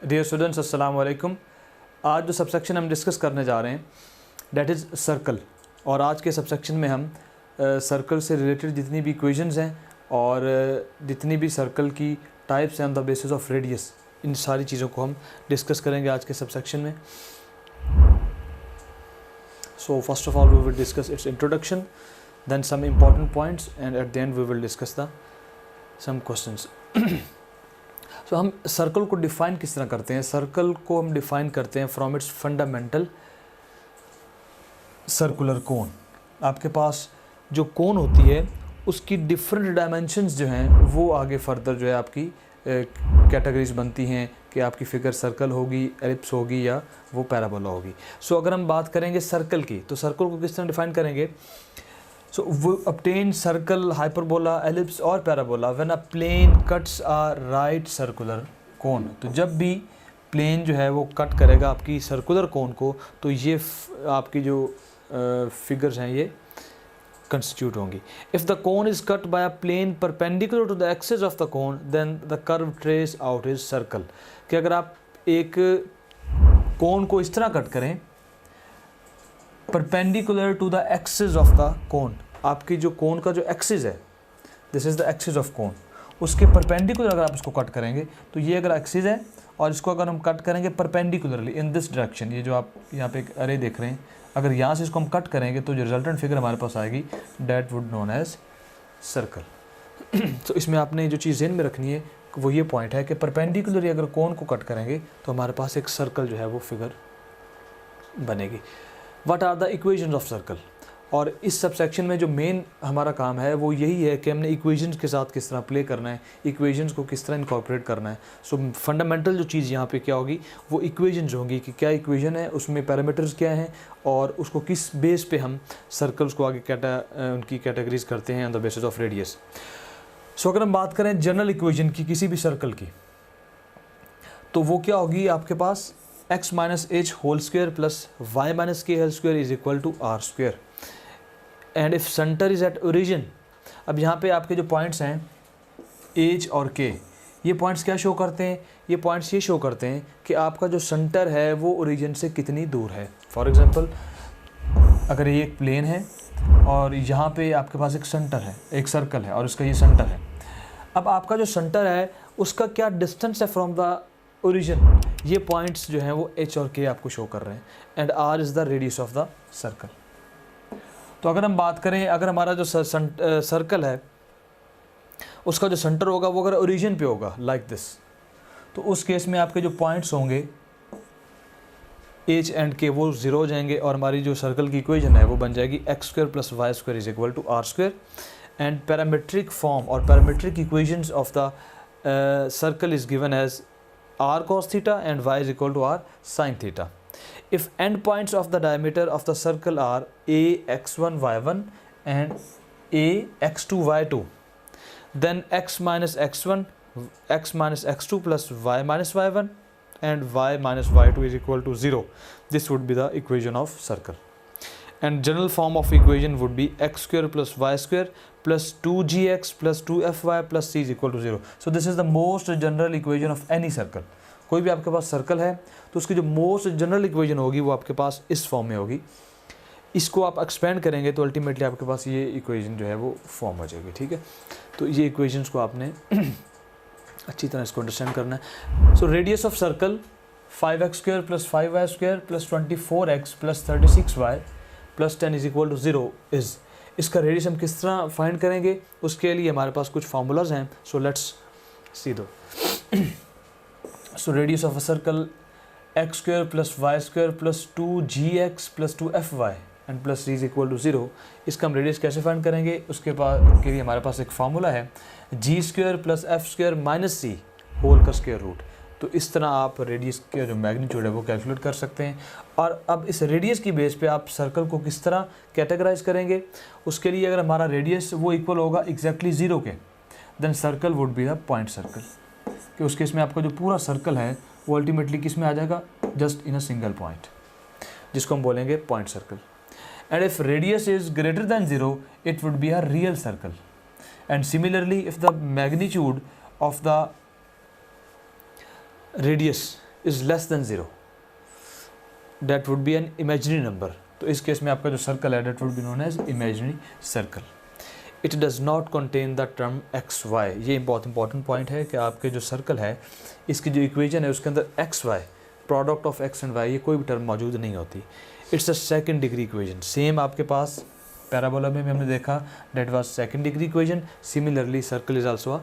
Dear students, अस्सलाम वालेकुम। आज जो सबसेक्शन हम डिस्कस करने जा रहे हैं डैट इज़ सर्कल। और आज के सबसेक्शन में हम सर्कल से रिलेटेड जितनी भी इक्वेशंस हैं और जितनी भी सर्कल की टाइप्स हैं on the basis of radius, इन सारी चीज़ों को हम डिस्कस करेंगे आज के सबसेक्शन में। So first of all we will discuss its introduction, then some important points and at the end we will discuss the some questions. तो हम सर्कल को डिफ़ाइन किस तरह करते हैं? सर्कल को हम डिफ़ाइन करते हैं from its fundamental circular cone. आपके पास जो कोन होती है उसकी डिफरेंट डायमेंशंस जो हैं वो आगे फर्दर जो है आपकी कैटेगरीज बनती हैं कि आपकी फिगर सर्कल होगी, एलिप्स होगी या वो पैराबोला होगी। सो अगर हम बात करेंगे सर्कल की, तो सर्कल को किस तरह डिफ़ाइन करेंगे? So we obtain circle, hyperbola, ellipse और parabola when a plane cuts a right circular cone। तो जब भी प्लेन जो है वो कट करेगा आपकी सर्कुलर कोन को, तो ये आपकी जो फिगर्स हैं ये कंस्टिट्यूट होंगी। If the cone is cut by a plane perpendicular to the axis of the cone then the curve trace out is circle. कि अगर आप एक कोन को इस तरह कट करें perpendicular to the axis of the cone, आपकी जो कोन का जो एक्सिस है, this is the axis of cone, उसके परपेंडिकुलर अगर आप इसको कट करेंगे तो ये अगर एक्सिस है और इसको अगर हम कट करेंगे परपेंडिकुलरली इन दिस डायरेक्शन, ये जो आप यहाँ पे एक अरे देख रहे हैं, अगर यहाँ से इसको हम कट करेंगे तो जो रिजल्टेंट फिगर हमारे पास आएगी that would known as circle. तो इसमें आपने जो चीज़ ज़हन में रखनी है वो ये पॉइंट है कि परपेंडिकुलरली अगर कोन को कट करेंगे तो हमारे पास एक सर्कल जो है वो फिगर बनेगी। What are the equations of circle? और इस सबसेक्शन में जो मेन हमारा काम है वो यही है कि हमने इक्वेशंस के साथ किस तरह प्ले करना है, इक्वेशंस को किस तरह इनकॉर्पोरेट करना है। सो फंडामेंटल जो चीज़ यहाँ पे क्या होगी वो इक्वेशंस होंगी कि क्या इक्वेशन है, उसमें पैरामीटर्स क्या हैं और उसको किस बेस पे हम सर्कल्स को आगे उनकी कैटेगरीज करते हैं on the basis of radius. So अगर हम बात करें जनरल इक्वेशन की किसी भी सर्कल की, तो वो क्या होगी आपके पास x minus h whole square plus y minus k whole square is equal to r square and if centre is at origin. अब यहाँ पे आपके जो पॉइंट्स हैं एच और के, ये पॉइंट्स क्या शो करते हैं? ये पॉइंट्स ये शो करते हैं कि आपका जो सेंटर है वो ओरिजिन से कितनी दूर है। फॉर एग्जांपल अगर ये एक प्लेन है और यहाँ पे आपके पास एक सेंटर है, एक सर्कल है और उसका ये सेंटर है। अब आपका जो सेंटर है उसका क्या डिस्टेंस है फ्रॉम द ओरिजिन? ये पॉइंट्स जो हैं वो एच और के आपको शो कर रहे हैं and R is the radius of the circle. तो अगर हम बात करें, अगर हमारा जो सर्कल है उसका जो सेंटर होगा वो अगर ओरिजिन पे होगा लाइक दिस, तो उस केस में आपके जो पॉइंट्स होंगे एच एंड के वो ज़ीरो हो जाएंगे और हमारी जो सर्कल की इक्वेशन है वो बन जाएगी x square plus Y square is equal to r square. And parametric form और parametric equations of the circle is given as r cos theta and y is equal to r sin theta. If end points of the diameter of the circle are a x1 y1 and a x2 y2, then x minus x1 x minus x2 plus y minus y1 and y minus y2 is equal to 0. This would be the equation of circle. And general form of equation would be x square plus y square plus 2gx plus 2fy plus c is equal to 0. So this is the most general equation of any circle. कोई भी आपके पास circle है तो उसकी जो most general equation होगी वो आपके पास इस फॉर्म में होगी। इसको आप एक्सपेंड करेंगे तो अल्टीमेटली आपके पास ये इक्वेशन जो है वो फॉर्म हो जाएगी। ठीक है, तो ये इक्वेशंस को आपने अच्छी तरह इसको अंडरस्टैंड करना है। So radius of circle 5x square plus 5y square plus 24x plus 36y plus 10 is equal to 0 is, इसका रेडियस हम किस तरह फाइंड करेंगे? उसके लिए हमारे पास कुछ फार्मूलाज हैं। सो लेट्स सी दो। So radius of a circle x square plus Y square plus 2gx plus 2fy and plus c is equal to 0। इसका हम रेडियस कैसे फाइंड करेंगे? उसके बाद के लिए हमारे पास एक फार्मूला है g square plus f square minus c whole का स्क्वायर रूट। तो इस तरह आप रेडियस का जो मैग्नीट्यूड है वो कैलकुलेट कर सकते हैं। और अब इस रेडियस की बेस पे आप सर्कल को किस तरह कैटेगराइज करेंगे? उसके लिए अगर हमारा रेडियस वो इक्वल होगा एग्जैक्टली 0 के, then circle would be the point circle. कि उस केस में आपका जो पूरा सर्कल है वो अल्टीमेटली किस में आ जाएगा? Just in a single point, जिसको हम बोलेंगे point circle. And if radius is greater than 0 it would be a real circle. And similarly if the magnitude of the radius is less than 0, that would be an imaginary number. तो इस case में आपका जो circle है that would be known as imaginary circle. It does not contain the term X Y. ये बहुत important point है कि आपके जो सर्कल है इसकी जो इक्वेशन है उसके अंदर X Y, product of X and Y, ये कोई भी टर्म मौजूद नहीं होती। It's a second degree equation. Same आपके पास पैराबोला में भी हमने देखा that was second degree equation. Similarly circle is also a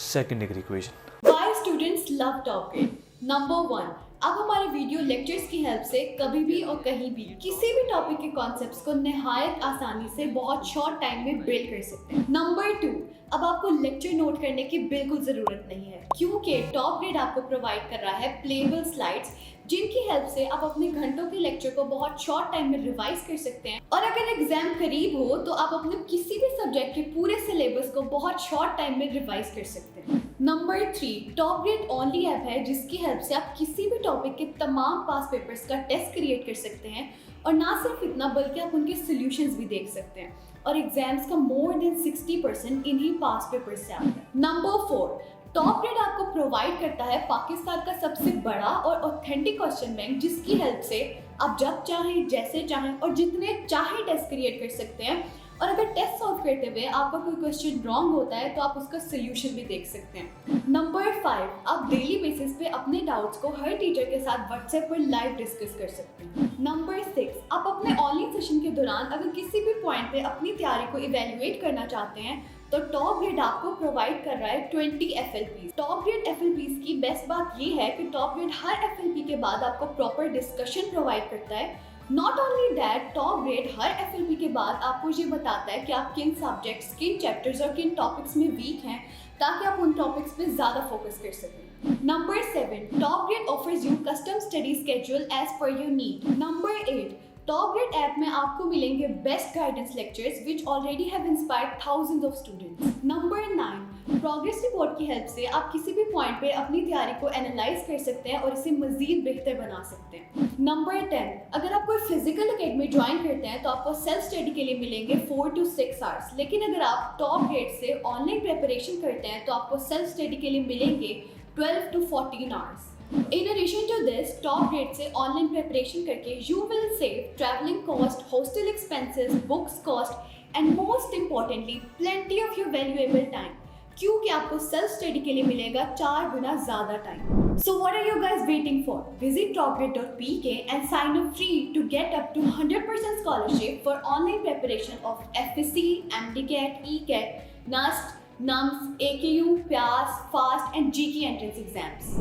second degree equation. Why students love top grade? Number 1, अब हमारे वीडियो लेक्चर्स की हेल्प से कभी भी और कहीं भी किसी भी टॉपिक के कॉन्सेप्ट्स को निहायत आसानी से बहुत शॉर्ट टाइम में बिल्ड कर सकते हैं। नंबर 2, अब आपको लेक्चर नोट करने की बिल्कुल ज़रूरत नहीं है, क्योंकि टॉप ग्रेड आपको प्रोवाइड कर रहा है प्लेबल स्लाइड्स, जिनकी हेल्प से आप अपने घंटों के लेक्चर को बहुत शॉर्ट टाइम में रिवाइज कर सकते हैं। और अगर एग्जाम करीब हो तो आप अपने किसी भी सब्जेक्ट के पूरे सिलेबस को बहुत शॉर्ट टाइम में रिवाइज कर सकते हैं। Number 3, top grade only app है जिसकी हेल्प से आप किसी भी टॉपिक के तमाम पास पेपर्स का टेस्ट क्रिएट कर सकते हैं, और ना सिर्फ इतना बल्कि आप उनके सॉल्यूशंस भी देख सकते हैं, और एग्जाम्स का मोर देन 60% इन्हीं पास पेपर्स से आता है। नंबर 4, टॉप ग्रेड आपको प्रोवाइड करता है पाकिस्तान का सबसे बड़ा और ऑथेंटिक क्वेश्चन बैंक, जिसकी हेल्प से आप जब चाहें, जैसे चाहें और जितने चाहें टेस्ट क्रिएट कर सकते हैं। और अगर टेस्ट सॉल्व करते हुए आपका कोई क्वेश्चन रॉन्ग होता है तो आप उसका सोल्यूशन भी देख सकते हैं। नंबर 5, आप डेली बेसिस पे अपने डाउट्स को हर टीचर के साथ व्हाट्सएप पर लाइव डिस्कस कर सकते हैं। नंबर 6, आप अपने ऑनलाइन सेशन के दौरान अगर किसी भी पॉइंट पे अपनी तैयारी को इवेल्युएट करना चाहते हैं तो टॉप ग्रेड आपको प्रोवाइड कर रहा है 20 FLPs। टॉप ग्रेड FLPs की बेस्ट बात ये है कि टॉप ग्रेड हर FLP के बाद आपको प्रॉपर डिस्कशन प्रोवाइड करता है। Not only that, top grade her FLP के बाद आपको ये बताता है कि आप किन सब्जेक्ट्स, किन चैप्टर्स और किन टॉपिक्स में वीक हैं, ताकि आप उन टॉपिक्स पे ज़्यादा फोकस कर सकें। Number 7, top grade offers you custom study schedule as per your need. Number 8, top grade app में आपको मिलेंगे best guidance lectures which already have inspired thousands of students. Number 9, progress report की help से आप किसी भी पॉइंट पे अपनी तैयारी को एनालाइज कर सकते हैं और इसे मजीद बेहतर बना सकते हैं। नंबर 10, अगर आप कोई फिजिकल एकेडमी ज्वाइन करते हैं तो आपको सेल्फ स्टडी के लिए मिलेंगे 4 to 6 आवर्स, लेकिन अगर आप टॉप ग्रेड से ऑनलाइन प्रिपरेशन करते हैं तो आपको सेल्फ स्टडी के लिए मिलेंगे 12 to 14 hours. In addition to this, top grade से ऑनलाइन प्रिपरेशन करके you will save traveling cost, hostel expenses, books cost, and most importantly, plenty of your valuable time, क्योंकि आपको सेल्फ स्टडी के लिए मिलेगा 4 गुना ज़्यादा time. So what are you guys waiting for? Visit topgrade.pk and sign up free to get up to 100% scholarship for online preparation of FSC, MDCAT, ECAT, NUST, NUMS, AKU, PIAS, FAST, and GK entrance exams.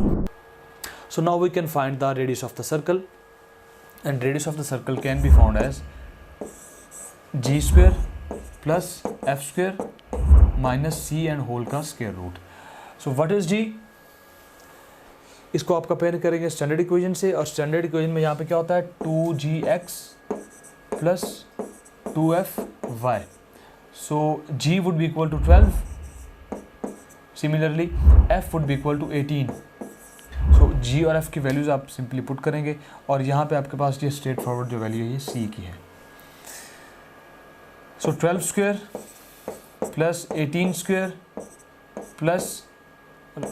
So now we can find the radius of the circle, and radius of the circle can be found as g square plus f square minus c and whole का square root. So what is g? इसको आप compare करेंगे standard equation से, और standard equation में यहाँ पे क्या होता है 2gx plus 2fy. So g would be equal to 12. Similarly f would be equal to 18. सो जी और एफ़ की वैल्यूज़ आप सिंपली पुट करेंगे, और यहाँ पे आपके पास ये स्ट्रेट फॉरवर्ड जो वैल्यू है ये सी की है। So 12 square plus 18 square plus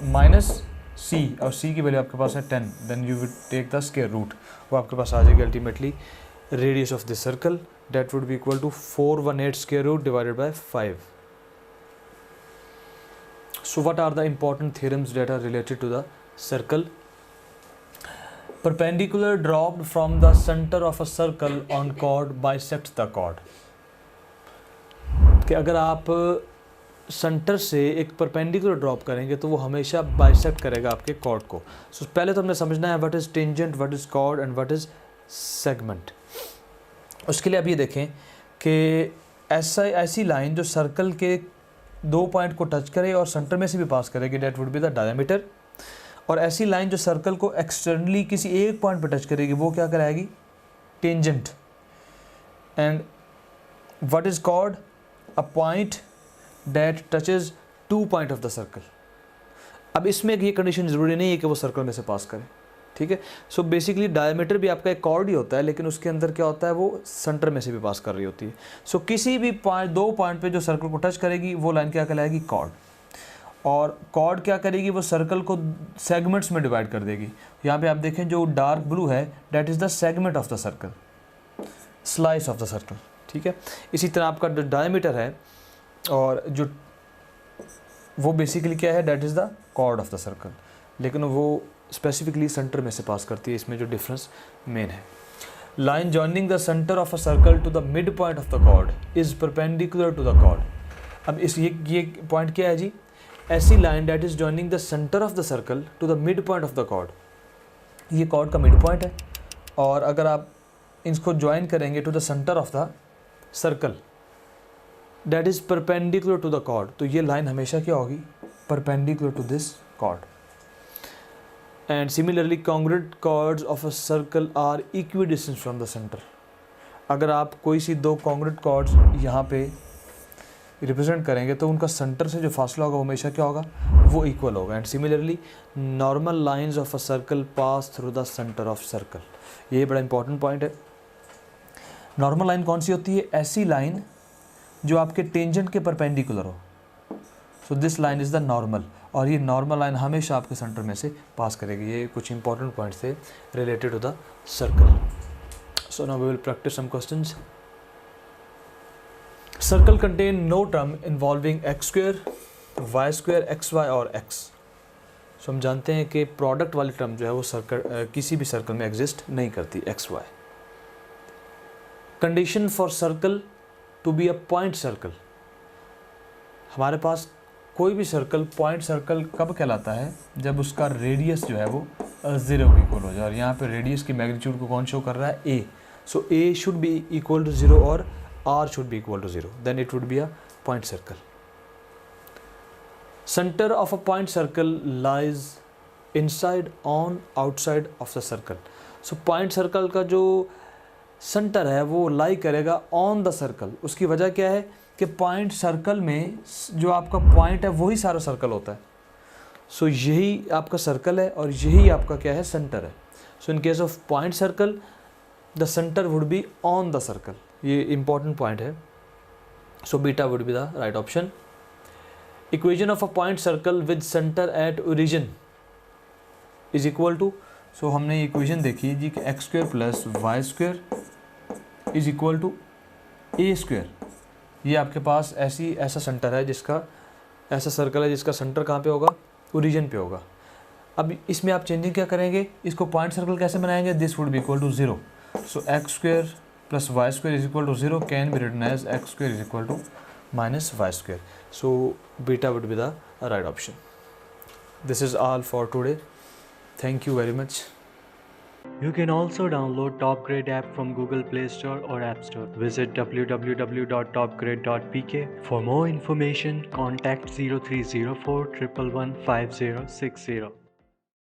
minus C, और सी की वैल्यू आपके पास है 10, then you will take the square root, वो आपके पास आ जाएगी ultimately radius of this circle, that would be equal to 418 square root divided by 5. So what are the important theorems that are related to the circle? Perpendicular dropped from the center of a circle on chord bisects the chord. कि अगर आप centre से एक perpendicular drop करेंगे तो वो हमेशा bisect करेगा आपके कॉर्ड को। सो पहले तो हमने समझना है what is tangent, what is chord and what is segment. उसके लिए आप ये देखें कि ऐसी लाइन जो सर्कल के 2 पॉइंट को टच करे और सेंटर में से भी पास करेगी, that would be the diameter. और ऐसी लाइन जो सर्कल को एक्सटर्नली किसी एक पॉइंट पर टच करेगी वो क्या कराएगी, tangent. And what is called a point that touches 2 point of the circle. अब इसमें ये कंडीशन ज़रूरी नहीं है कि वो सर्कल में से पास करे, ठीक है। सो बेसिकली डायमीटर भी आपका एक कॉर्ड ही होता है, लेकिन उसके अंदर क्या होता है वो सेंटर में से भी पास कर रही होती है। सो किसी भी 2 पॉइंट पे जो सर्कल को टच करेगी वो लाइन क्या कहलाएगी, कॉर्ड। और कॉर्ड क्या करेगी, वो सर्कल को सेगमेंट्स में डिवाइड कर देगी। यहाँ पे आप देखें जो डार्क ब्लू है that is the segment of the circle, slice of the circle, ठीक है। इसी तरह आपका जो डायमीटर है और जो वो बेसिकली क्या है, that is the chord of the circle, लेकिन वो स्पेसिफिकली सेंटर में से पास करती है, इसमें जो डिफरेंस मेन है। Line joining the centre of a circle to the mid point of the chord is perpendicular to the chord. अब इस ये पॉइंट क्या है जी, ऐसी line that is joining the centre of the circle to the mid point of the chord, ये chord का mid point है, और अगर आप इसको ज्वाइन करेंगे to the centre of the circle that is perpendicular to the chord, तो ये लाइन हमेशा क्या होगी, perpendicular to this chord. And similarly congruent chords of a circle are equidistant from the center। अगर आप कोई सी दो congruent chords यहाँ पे रिप्रेजेंट करेंगे तो उनका सेंटर से जो फासला होगा वो हमेशा क्या होगा, वो इक्वल होगा। And similarly normal lines of a circle pass through the centre of circle, ये बड़ा इंपॉर्टेंट पॉइंट है। नॉर्मल लाइन कौन सी होती है, ऐसी लाइन जो आपके टेंजेंट के परपेंडिकुलर हो, so this line is the normal, और ये नॉर्मल लाइन हमेशा आपके सेंटर में से पास करेगी। ये कुछ इंपॉर्टेंट पॉइंट्स थे related to the circle. So now we will practice some questions. Circle contain no term involving X square, Y square, X Y और एक्स। सो हम जानते हैं कि प्रोडक्ट वाली टर्म जो है वो सर्कल किसी भी सर्कल में एग्जिस्ट नहीं करती, X Y. Condition for circle to be a point circle, हमारे पास कोई भी सर्कल पॉइंट सर्कल कब कहलाता है, जब उसका रेडियस जो है वो 0 के इक्वल हो जाए, और यहाँ पे रेडियस की मैग्नीट्यूड को कौन शो कर रहा है, A. So A should be equal to 0 और R should be equal to 0, then it would be a point circle. Centre of a point circle lies inside, on, outside of the circle. So point circle का जो centre है वो लाई करेगा on the circle. उसकी वजह क्या है कि पॉइंट सर्कल में जो आपका पॉइंट है वही सारा सर्कल होता है। सो यही आपका सर्कल है और यही आपका क्या है, सेंटर है। So in case of point circle the centre would be on the circle, ये इंपॉर्टेंट पॉइंट है। So beta would be the right option. Equation of a point circle with centre at origin is equal to, so हमने equation देखी जी कि x square plus Y square is equal to a square. ये आपके पास ऐसा centre है जिसका, ऐसा सर्कल है जिसका सेंटर कहाँ पे होगा, ओरिजिन पे होगा। अब इसमें आप चेंजिंग क्या करेंगे, इसको पॉइंट सर्कल कैसे बनाएंगे, this would be equal to 0। So X square plus Y square is equal to 0 can be written as X square is equal to minus Y square. So beta would be the right option. This is all for today, thank you very much. You can also download TopGrade app from Google Play Store or App Store. Visit www.topgrade.pk. For more information, contact 0304 111 5060.